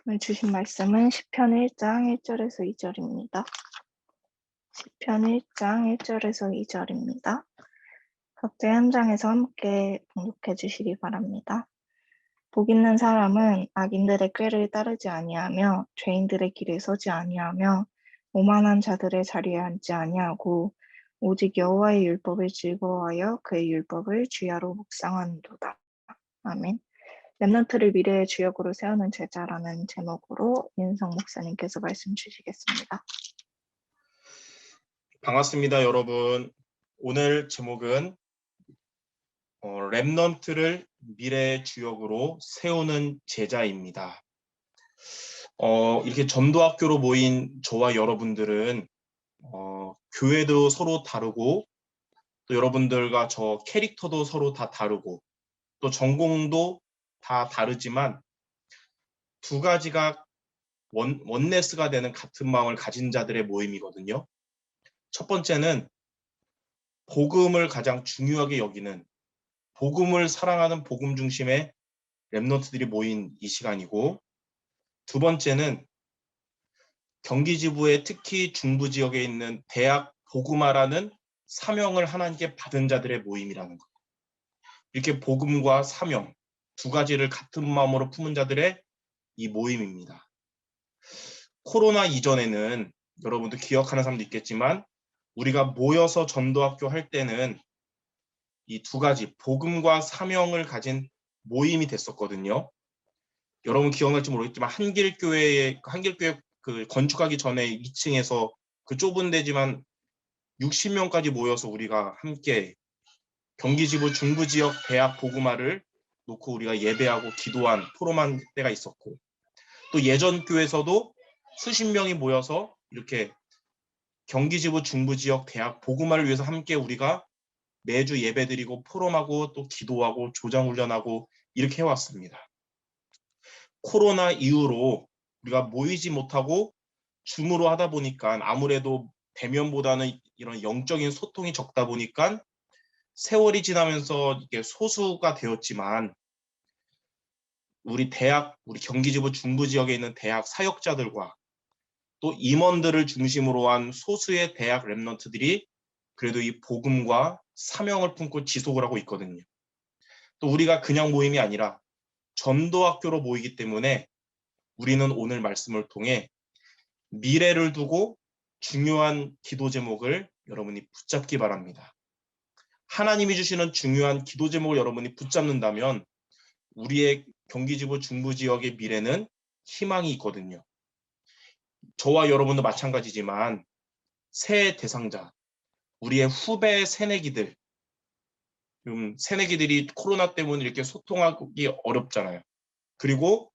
오늘 주신 말씀은 시편 1장 1절에서 2절입니다. 시편 1장 1절에서 2절입니다. 각자 현장에서 함께 봉독해 주시기 바랍니다. 복 있는 사람은 악인들의 꾀를 따르지 아니하며 죄인들의 길에 서지 아니하며 오만한 자들의 자리에 앉지 아니하고 오직 여호와의 율법을 즐거워하여 그의 율법을 주야로 묵상하는도다. 아멘. 렘넌트를 미래의 주역으로 세우는 제자라는 제목으로 인성 목사님께서 말씀 주시겠습니다. 반갑습니다, 여러분. 오늘 제목은 렘넌트를 미래의 주역으로 세우는 제자입니다. 이렇게 전도학교로 모인 저와 여러분들은 교회도 서로 다르고 또 여러분들과 저 캐릭터도 서로 다 다르고 또 전공도 다 다르지만 두 가지가 원네스가 되는 같은 마음을 가진 자들의 모임이거든요. 첫 번째는 복음을 가장 중요하게 여기는 복음을 사랑하는 복음 중심의 렘넌트들이 모인 이 시간이고, 두 번째는 경기지부에 특히 중부 지역에 있는 대학 복음화라는 사명을 하나님께 받은 자들의 모임이라는 것. 이렇게 복음과 사명 두 가지를 같은 마음으로 품은 자들의 이 모임입니다. 코로나 이전에는 여러분도 기억하는 사람도 있겠지만 우리가 모여서 전도학교 할 때는 이 두 가지 복음과 사명을 가진 모임이 됐었거든요. 여러분 기억날지 모르겠지만 한길교회 그 건축하기 전에 2층에서 그 좁은 데지만 60명까지 모여서 우리가 함께 경기지부 중부 지역 대학 복음화를 놓고 우리가 예배하고 기도한 포럼한 때가 있었고, 또 예전 교회에서도 수십 명이 모여서 이렇게 경기지부 중부 지역 대학 복음화를 위해서 함께 우리가 매주 예배드리고 포럼하고 또 기도하고 조장훈련하고 이렇게 해왔습니다. 코로나 이후로 우리가 모이지 못하고 줌으로 하다 보니까 아무래도 대면보다는 이런 영적인 소통이 적다 보니까 세월이 지나면서 이게 소수가 되었지만 우리 경기지부 중부 지역에 있는 대학 사역자들과 또 임원들을 중심으로 한 소수의 대학 렘넌트들이 그래도 이 복음과 사명을 품고 지속을 하고 있거든요. 또 우리가 그냥 모임이 아니라 전도학교로 모이기 때문에 우리는 오늘 말씀을 통해 미래를 두고 중요한 기도 제목을 여러분이 붙잡기 바랍니다. 하나님이 주시는 중요한 기도 제목을 여러분이 붙잡는다면 우리의 경기지부 중부 지역의 미래는 희망이 있거든요. 저와 여러분도 마찬가지지만 새 대상자, 우리의 후배 새내기들, 새내기들이 코로나 때문에 이렇게 소통하기 어렵잖아요. 그리고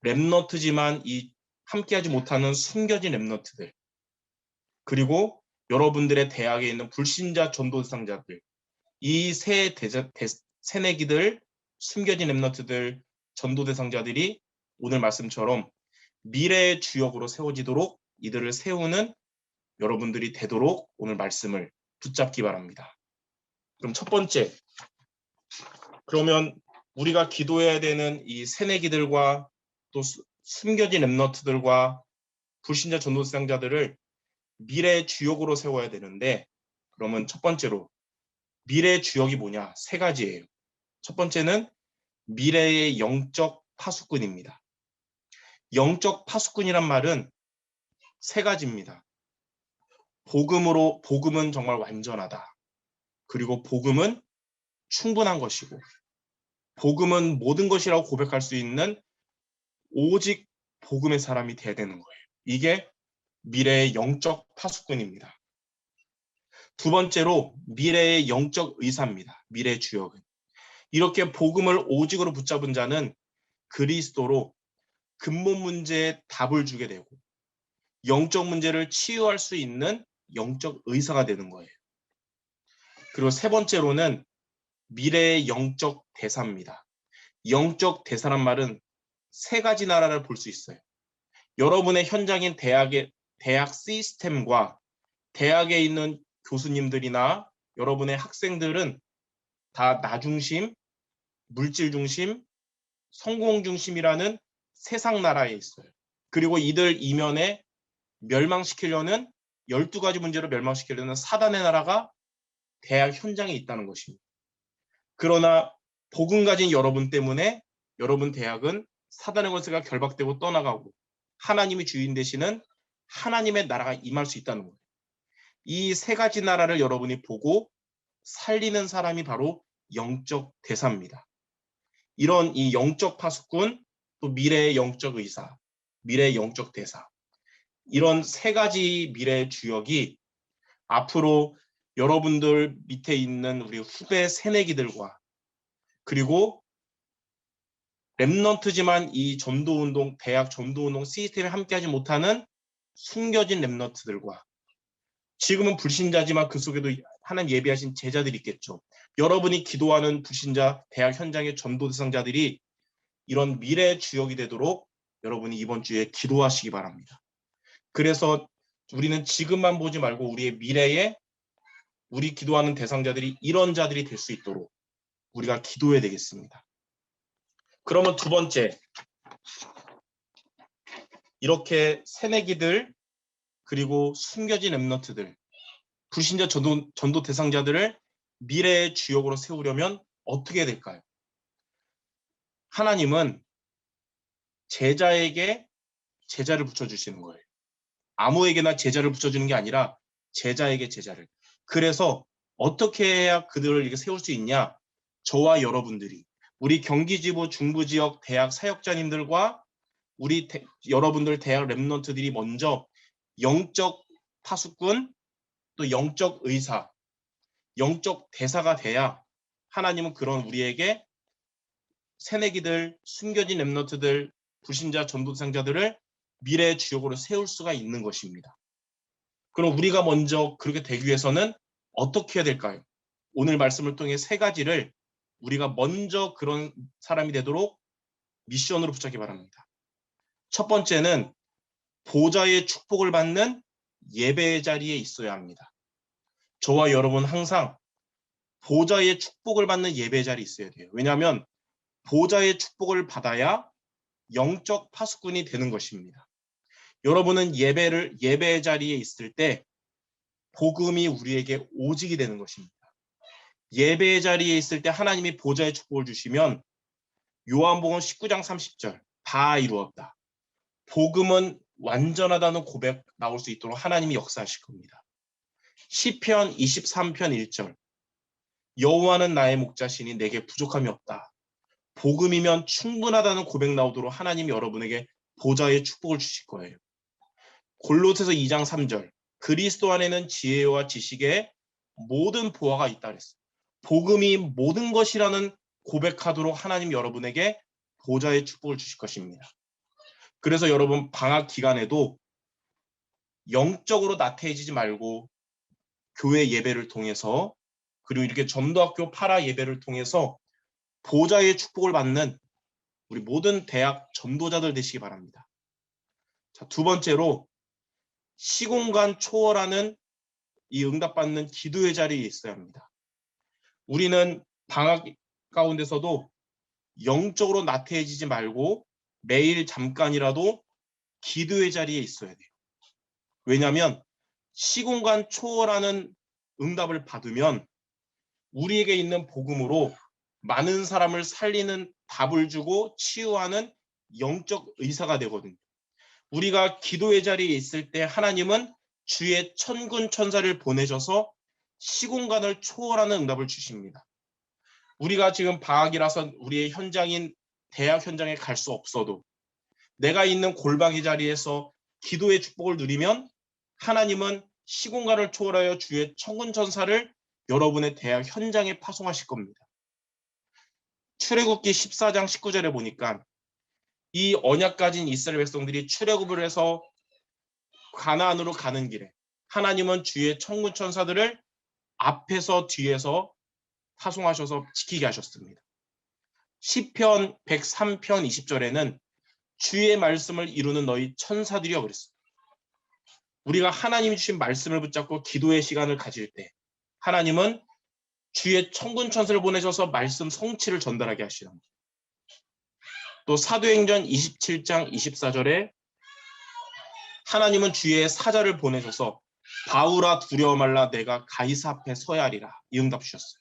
렘넌트지만 이 함께하지 못하는 숨겨진 렘넌트들, 그리고 여러분들의 대학에 있는 불신자 전도 대상자들, 이 새내기들, 숨겨진 렘넌트들, 전도 대상자들이 오늘 말씀처럼 미래의 주역으로 세워지도록 이들을 세우는 여러분들이 되도록 오늘 말씀을 붙잡기 바랍니다. 그럼 첫 번째, 그러면 우리가 기도해야 되는 이 새내기들과 또 숨겨진 렘넌트들과 불신자 전도 대상자들을 미래의 주역으로 세워야 되는데, 그러면 첫 번째로 미래의 주역이 뭐냐? 세 가지예요. 첫 번째는 미래의 영적 파수꾼입니다. 영적 파수꾼이란 말은 세 가지입니다. 복음은 정말 완전하다. 그리고 복음은 충분한 것이고, 복음은 모든 것이라고 고백할 수 있는 오직 복음의 사람이 돼야 되는 거예요. 이게 미래의 영적 파수꾼입니다. 두 번째로 미래의 영적 의사입니다. 미래의 주역은. 이렇게 복음을 오직으로 붙잡은 자는 그리스도로 근본 문제에 답을 주게 되고 영적 문제를 치유할 수 있는 영적 의사가 되는 거예요. 그리고 세 번째로는 미래의 영적 대사입니다. 영적 대사란 말은 세 가지 나라를 볼 수 있어요. 여러분의 현장인 대학 시스템과 대학에 있는 교수님들이나 여러분의 학생들은 다 나 중심, 물질 중심, 성공 중심이라는 세상 나라에 있어요. 그리고 이들 이면에 멸망시키려는 12가지 문제로 멸망시키려는 사단의 나라가 대학 현장에 있다는 것입니다. 그러나 복음 가진 여러분 때문에 여러분 대학은 사단의 권세가 결박되고 떠나가고 하나님이 주인 되시는 하나님의 나라가 임할 수 있다는 거예요. 이 세 가지 나라를 여러분이 보고 살리는 사람이 바로 영적 대사입니다. 이런 이 영적 파수꾼, 또 미래의 영적 의사, 미래의 영적 대사, 이런 세 가지 미래의 주역이 앞으로 여러분들 밑에 있는 우리 후배 새내기들과 그리고 랩넌트지만 이 전도운동, 대학 전도운동 시스템에 함께하지 못하는 숨겨진 랩넌트들과 지금은 불신자지만 그 속에도 하나님 예비하신 제자들이 있겠죠. 여러분이 기도하는 불신자 대학 현장의 전도 대상자들이 이런 미래의 주역이 되도록 여러분이 이번 주에 기도하시기 바랍니다. 그래서 우리는 지금만 보지 말고 우리의 미래에 우리 기도하는 대상자들이 이런 자들이 될 수 있도록 우리가 기도해야 되겠습니다. 그러면 두 번째, 이렇게 새내기들 그리고 숨겨진 랩넌트들, 불신자 전도 대상자들을 미래의 주역으로 세우려면 어떻게 해야 될까요? 하나님은 제자에게 제자를 붙여주시는 거예요. 아무에게나 제자를 붙여주는 게 아니라 제자에게 제자를. 그래서 어떻게 해야 그들을 이렇게 세울 수 있냐? 저와 여러분들이 우리 경기지부 중부지역 대학 사역자님들과 우리 여러분들 대학 랩넌트들이 먼저 영적 파수꾼, 또 영적 의사, 영적 대사가 돼야 하나님은 그런 우리에게 새내기들, 숨겨진 랩넌트들, 불신자 전도상자들을 미래의 주역으로 세울 수가 있는 것입니다. 그럼 우리가 먼저 그렇게 되기 위해서는 어떻게 해야 될까요? 오늘 말씀을 통해 세 가지를 우리가 먼저 그런 사람이 되도록 미션으로 붙잡기 바랍니다. 첫 번째는 보좌의 축복을 받는 예배의 자리에 있어야 합니다. 저와 여러분 항상 보좌의 축복을 받는 예배 자리에 있어야 돼요. 왜냐하면 보좌의 축복을 받아야 영적 파수꾼이 되는 것입니다. 여러분은 예배의 자리에 있을 때 복음이 우리에게 오직이 되는 것입니다. 예배의 자리에 있을 때 하나님이 보좌의 축복을 주시면 요한복음 19장 30절 다 이루었다. 복음은 완전하다는 고백 나올 수 있도록 하나님이 역사하실 겁니다. 시편 23편 1절 여호와는 나의 목자시니 내게 부족함이 없다. 복음이면 충분하다는 고백 나오도록 하나님이 여러분에게 보좌의 축복을 주실 거예요. 골로새서 2장 3절 그리스도 안에는 지혜와 지식의 모든 보화가 있다 그랬어요. 복음이 모든 것이라는 고백하도록 하나님 여러분에게 보좌의 축복을 주실 것입니다. 그래서 여러분 방학 기간에도 영적으로 나태해지지 말고 교회 예배를 통해서 그리고 이렇게 전도학교 파라 예배를 통해서 보좌의 축복을 받는 우리 모든 대학 전도자들 되시기 바랍니다. 자, 두 번째로 시공간 초월하는 이 응답받는 기도의 자리에 있어야 합니다. 우리는 방학 가운데서도 영적으로 나태해지지 말고 매일 잠깐이라도 기도의 자리에 있어야 돼요. 왜냐하면 시공간 초월하는 응답을 받으면 우리에게 있는 복음으로 많은 사람을 살리는 답을 주고 치유하는 영적 의사가 되거든요. 우리가 기도의 자리에 있을 때 하나님은 주의 천군 천사를 보내셔서 시공간을 초월하는 응답을 주십니다. 우리가 지금 방학이라서 우리의 현장인 대학 현장에 갈 수 없어도 내가 있는 골방의 자리에서 기도의 축복을 누리면 하나님은 시공간을 초월하여 주의 천군 천사를 여러분의 대학 현장에 파송하실 겁니다. 출애굽기 14장 19절에 보니까 이 언약 가진 이스라엘 백성들이 출애굽을 해서 가나안으로 가는 길에 하나님은 주의 천군 천사들을 앞에서 뒤에서 파송하셔서 지키게 하셨습니다. 시편 103편 20절에는 주의 말씀을 이루는 너희 천사들이여 그랬습니다. 우리가 하나님이 주신 말씀을 붙잡고 기도의 시간을 가질 때 하나님은 주의 천군 천사를 보내셔서 말씀 성취를 전달하게 하시는 겁니다. 또 사도행전 27장 24절에 하나님은 주의 사자를 보내셔서 바울아 두려워 말라 내가 가이사 앞에 서야 하리라 이 응답 주셨어요.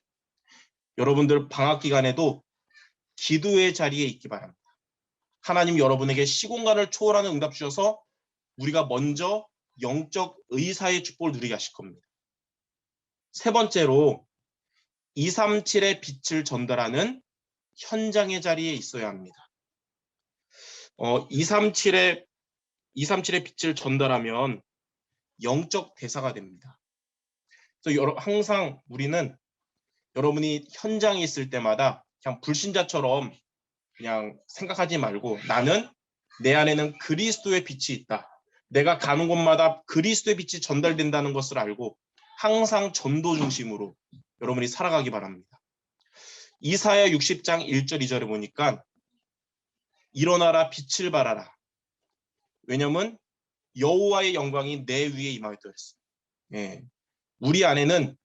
여러분들 방학 기간에도 기도의 자리에 있기 바랍니다. 하나님 여러분에게 시공간을 초월하는 응답 주셔서 우리가 먼저 영적 의사의 축복을 누리게 하실 겁니다. 세 번째로 237의 빛을 전달하는 현장의 자리에 있어야 합니다. 237의 빛을 전달하면 영적 대사가 됩니다. 그래서 항상 우리는 여러분이 현장에 있을 때마다 그냥 불신자처럼 그냥 생각하지 말고 나는 내 안에는 그리스도의 빛이 있다. 내가 가는 곳마다 그리스도의 빛이 전달된다는 것을 알고 항상 전도 중심으로 여러분이 살아가기 바랍니다. 이사야 60장 1절 2절에 보니까 일어나라 빛을 발하라. 왜냐면 여호와의 영광이 내 위에 임하였다 했어요. 예. 우리 안에는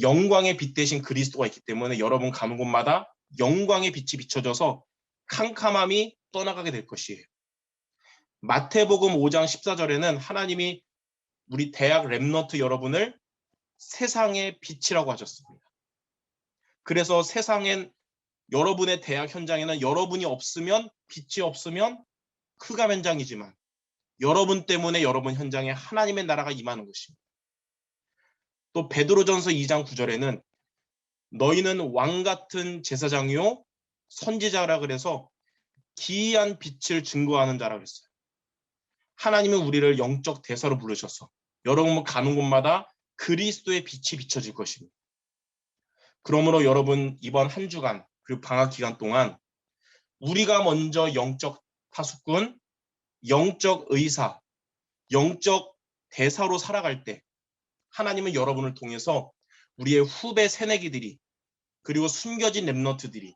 영광의 빛 대신 그리스도가 있기 때문에 여러분 가는 곳마다 영광의 빛이 비춰져서 캄캄함이 떠나가게 될 것이에요. 마태복음 5장 14절에는 하나님이 우리 대학 렘넌트 여러분을 세상의 빛이라고 하셨습니다. 그래서 세상엔 여러분의 대학 현장에는 여러분이 없으면 빛이 없으면 흑암현장이지만 여러분 때문에 여러분 현장에 하나님의 나라가 임하는 것입니다. 또 베드로전서 2장 9절에는 너희는 왕 같은 제사장이요 선지자라 그래서 기이한 빛을 증거하는 자라 그랬어요. 하나님은 우리를 영적 대사로 부르셔서 여러분 가는 곳마다 그리스도의 빛이 비춰질 것입니다. 그러므로 여러분 이번 한 주간 그리고 방학 기간 동안 우리가 먼저 영적 파수꾼, 영적 의사, 영적 대사로 살아갈 때 하나님은 여러분을 통해서 우리의 후배 새내기들이 그리고 숨겨진 렘넌트들이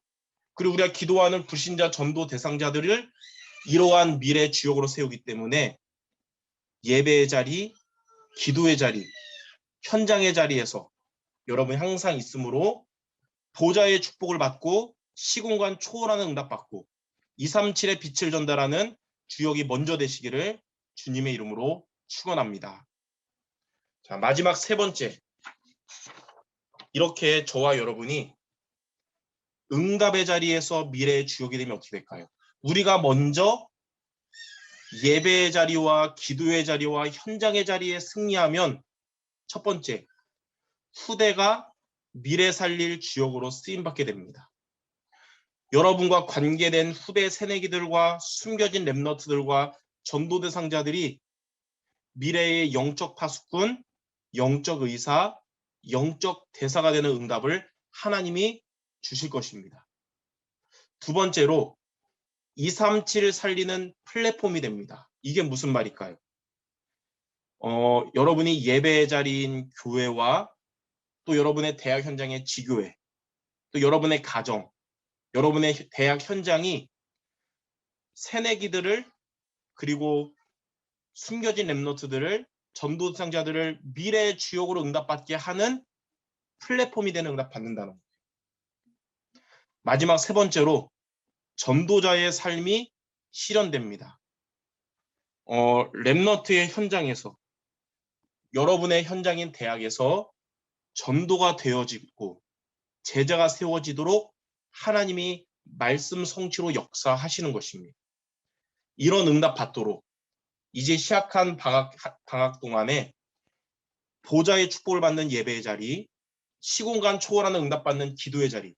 그리고 우리가 기도하는 불신자 전도 대상자들을 이러한 미래 주역으로 세우기 때문에 예배의 자리, 기도의 자리, 현장의 자리에서 여러분이 항상 있으므로 보좌의 축복을 받고 시공간 초월하는 응답받고 237의 빛을 전달하는 주역이 먼저 되시기를 주님의 이름으로 축원합니다. 자, 마지막 세 번째. 이렇게 저와 여러분이 응답의 자리에서 미래의 주역이 되면 어떻게 될까요? 우리가 먼저 예배의 자리와 기도의 자리와 현장의 자리에 승리하면 첫 번째, 후대가 미래 살릴 주역으로 쓰임받게 됩니다. 여러분과 관계된 후배 새내기들과 숨겨진 렘넌트들과 전도 대상자들이 미래의 영적 파수꾼, 영적 의사, 영적 대사가 되는 응답을 하나님이 주실 것입니다. 두 번째로 237을 살리는 플랫폼이 됩니다. 이게 무슨 말일까요? 여러분이 예배의 자리인 교회와 또 여러분의 대학 현장의 지교회, 또 여러분의 가정, 여러분의 대학 현장이 새내기들을 그리고 숨겨진 렘넌트들을 전도 대상자들을 미래의 주역으로 응답받게 하는 플랫폼이 되는 응답받는다는 거예요. 마지막 세 번째로 전도자의 삶이 실현됩니다. 렘넌트의 현장에서 여러분의 현장인 대학에서 전도가 되어지고 제자가 세워지도록 하나님이 말씀 성취로 역사하시는 것입니다. 이런 응답 받도록 이제 시작한 방학 동안에 보좌의 축복을 받는 예배의 자리, 시공간 초월하는 응답받는 기도의 자리,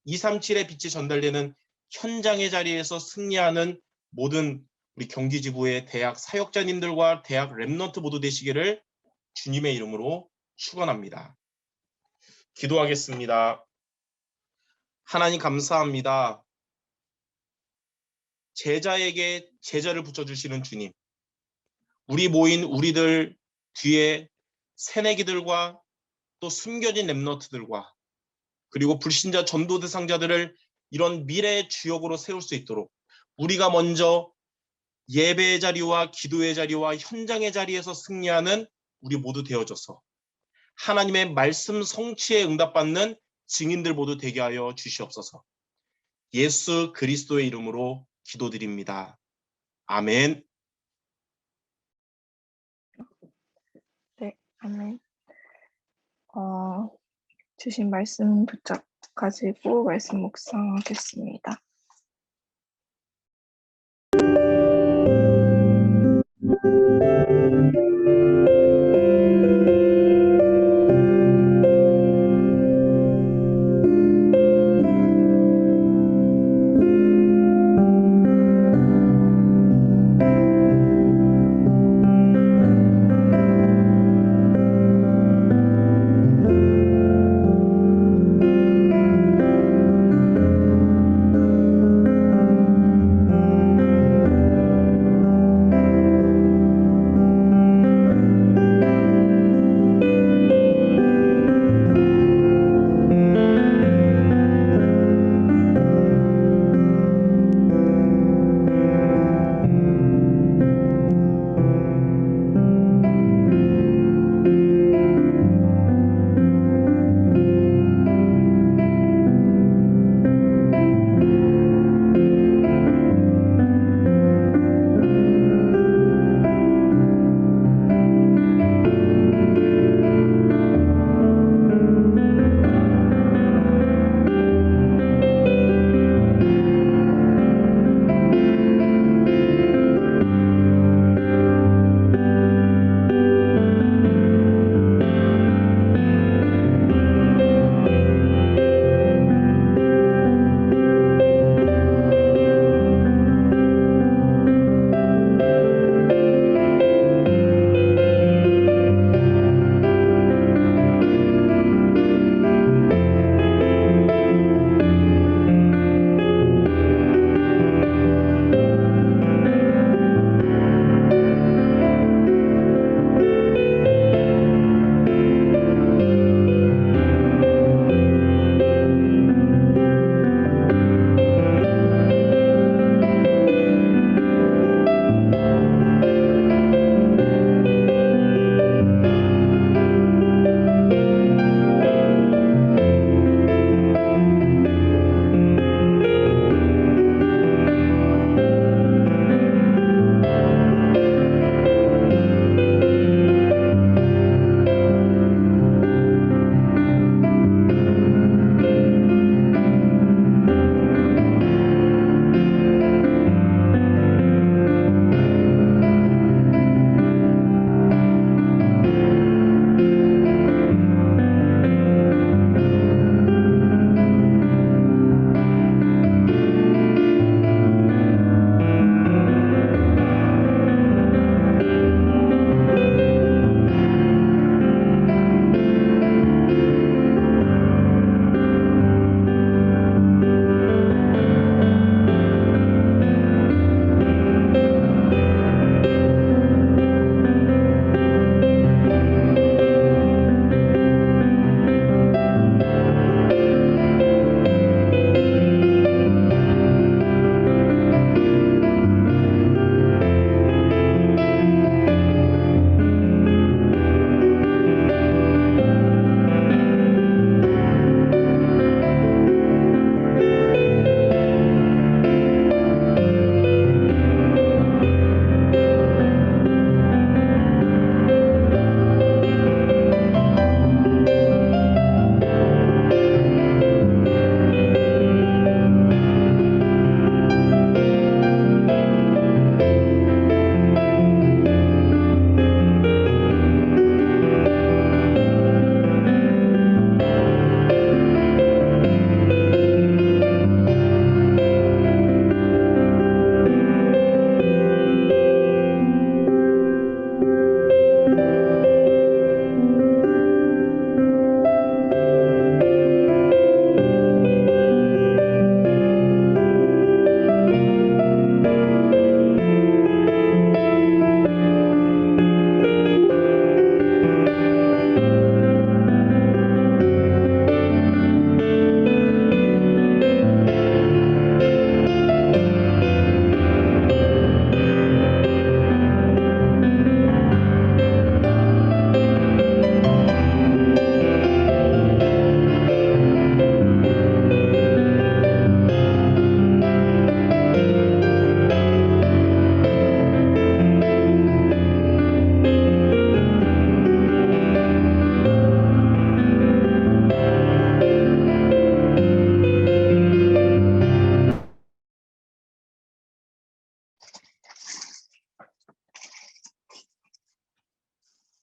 237의 빛이 전달되는 현장의 자리에서 승리하는 모든 우리 경기지부의 대학 사역자님들과 대학 렘넌트 모두 되시기를 주님의 이름으로 축원합니다. 기도하겠습니다. 하나님 감사합니다. 제자에게 제자를 붙여주시는 주님. 우리 모인 우리들 뒤에 새내기들과 또 숨겨진 렘넌트들과 그리고 불신자 전도 대상자들을 이런 미래의 주역으로 세울 수 있도록 우리가 먼저 예배의 자리와 기도의 자리와 현장의 자리에서 승리하는 우리 모두 되어져서 하나님의 말씀 성취에 응답받는 증인들 모두 되게 하여 주시옵소서. 예수 그리스도의 이름으로 기도드립니다. 아멘. 네, 아멘. 주신 말씀 가지고 말씀 묵상하겠습니다.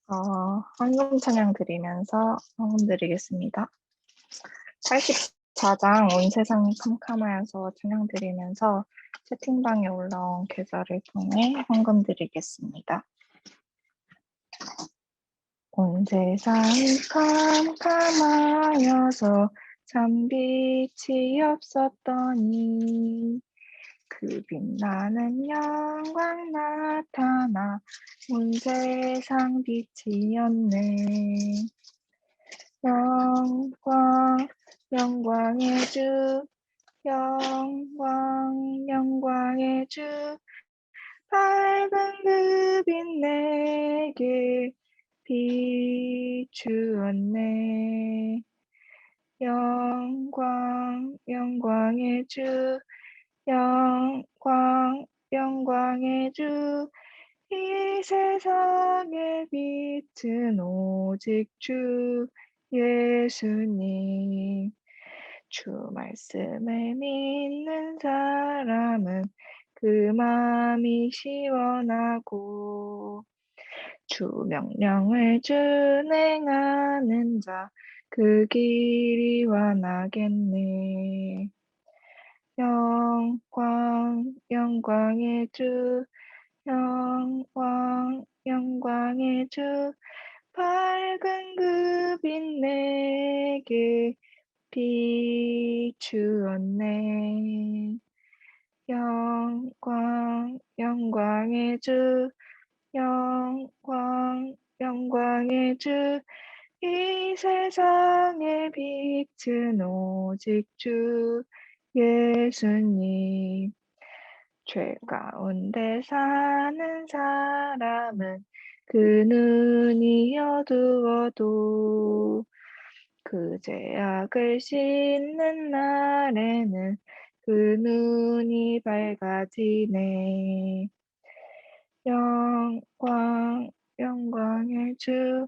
헌금 찬양 드리면서 헌금 드리겠습니다. 84장 온 세상이 캄캄하여서 찬양 드리면서 채팅방에 올라온 계좌를 통해 헌금 드리겠습니다. 온 세상이 캄캄하여서 참 빛이 없었더니 그 빛나는 영광 나타나 온 세상 빛이었네. 영광의 주, 영광의 주, 밝은 그 빛 내게 비추었네. 영광의 주, 영광의 주, 이 세상의 빛은 오직 주 예수님. 주 말씀을 믿는 사람은 그 마음이 시원하고 주 명령을 준행하는 자 그 길이 완하겠네. 영광의 주, 영광의 주, 밝은 그 빛 내게 비추었네. 영광의 주, 영광의 주, 이 세상의 빛은 오직 주 예수님. 죄 가운데 사는 사람은 그 눈이 어두워도 그 죄악을 씻는 날에는 그 눈이 밝아지네. 영광의 주,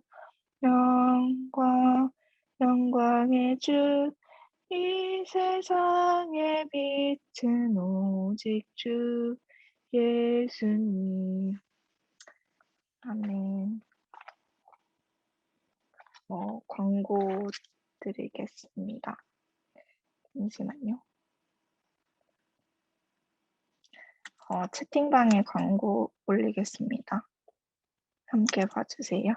영광의 주, 이 세상의 빛은 오직 주 예수님. 아멘. 광고 드리겠습니다. 잠시만요. 채팅방에 광고 올리겠습니다. 함께 봐주세요.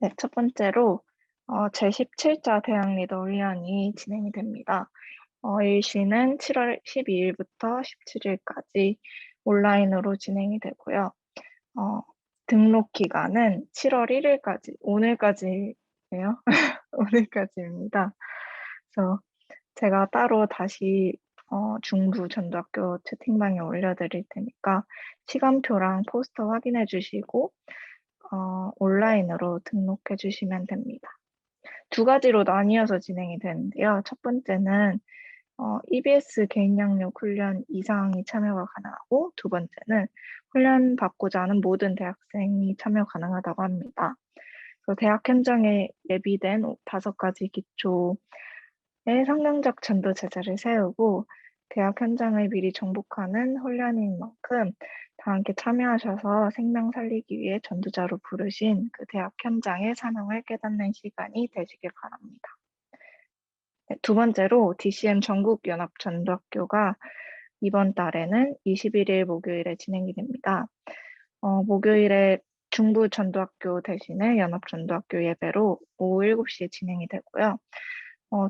네, 첫 번째로 제17자 대학 리더 훈련이 진행이 됩니다. 일시는 7월 12일부터 17일까지 온라인으로 진행이 되고요. 등록 기간은 7월 1일까지, 오늘까지예요. 오늘까지입니다. 그래서 제가 따로 다시 중부 전도학교 채팅방에 올려드릴 테니까 시간표랑 포스터 확인해 주시고 온라인으로 등록해 주시면 됩니다. 두 가지로 나뉘어서 진행이 되는데요. 첫 번째는 EBS 개인 양육 훈련 이상이 참여가 가능하고 두 번째는 훈련 받고자 하는 모든 대학생이 참여 가능하다고 합니다. 그래서 대학 현장에 예비된 5가지 기초의 성경적 전도 제자를 세우고 대학 현장을 미리 정복하는 훈련인 만큼 다 함께 참여하셔서 생명 살리기 위해 전도자로 부르신 그 대학 현장의 사명을 깨닫는 시간이 되시길 바랍니다. 네, 두 번째로 DCM 전국연합전도학교가 이번 달에는 21일 목요일에 진행이 됩니다. 목요일에 중부 전도학교 대신에 연합전도학교 예배로 오후 7시에 진행이 되고요.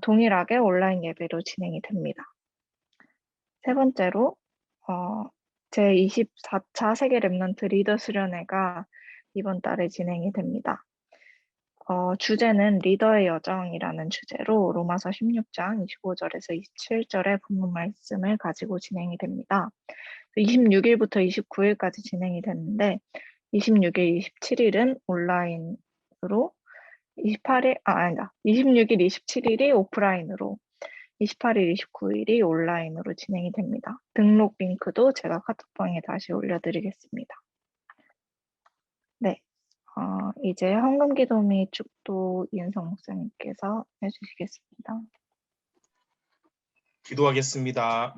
동일하게 온라인 예배로 진행이 됩니다. 세 번째로 제24차 세계 랩넌트 리더 수련회가 이번 달에 진행이 됩니다. 주제는 리더의 여정이라는 주제로 로마서 16장 25절에서 27절의 본문 말씀을 가지고 진행이 됩니다. 26일부터 29일까지 진행이 됐는데 26일, 27일은 온라인으로 26일, 27일이 오프라인으로 28일, 29일이 온라인으로 진행이 됩니다. 등록 링크도 제가 카톡방에 다시 올려드리겠습니다. 네, 이제 헌금 기도 및 축도 이은성 목사님께서 해주시겠습니다. 기도하겠습니다.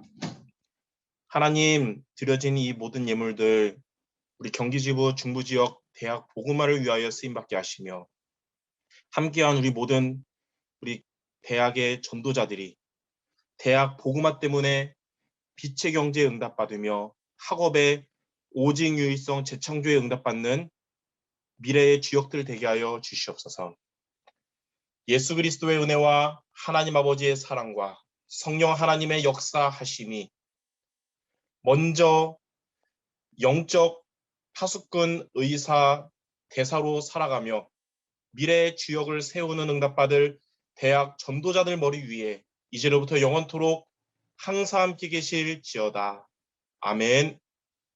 하나님, 드려진 이 모든 예물들 우리 경기지부 중부지역 대학 복음화를 위하여 쓰임받게 하시며 함께한 우리 모든 우리 대학의 전도자들이 대학 복음화 때문에 빛의 경제에 응답받으며 학업의 오직 유일성 재창조에 응답받는 미래의 주역들 되게 하여 주시옵소서. 예수 그리스도의 은혜와 하나님 아버지의 사랑과 성령 하나님의 역사하심이 먼저 영적 파수꾼 의사 대사로 살아가며 미래의 주역을 세우는 응답받을 대학 전도자들 머리 위에 이제로부터 영원토록 항상 함께 계실지어다. 아멘.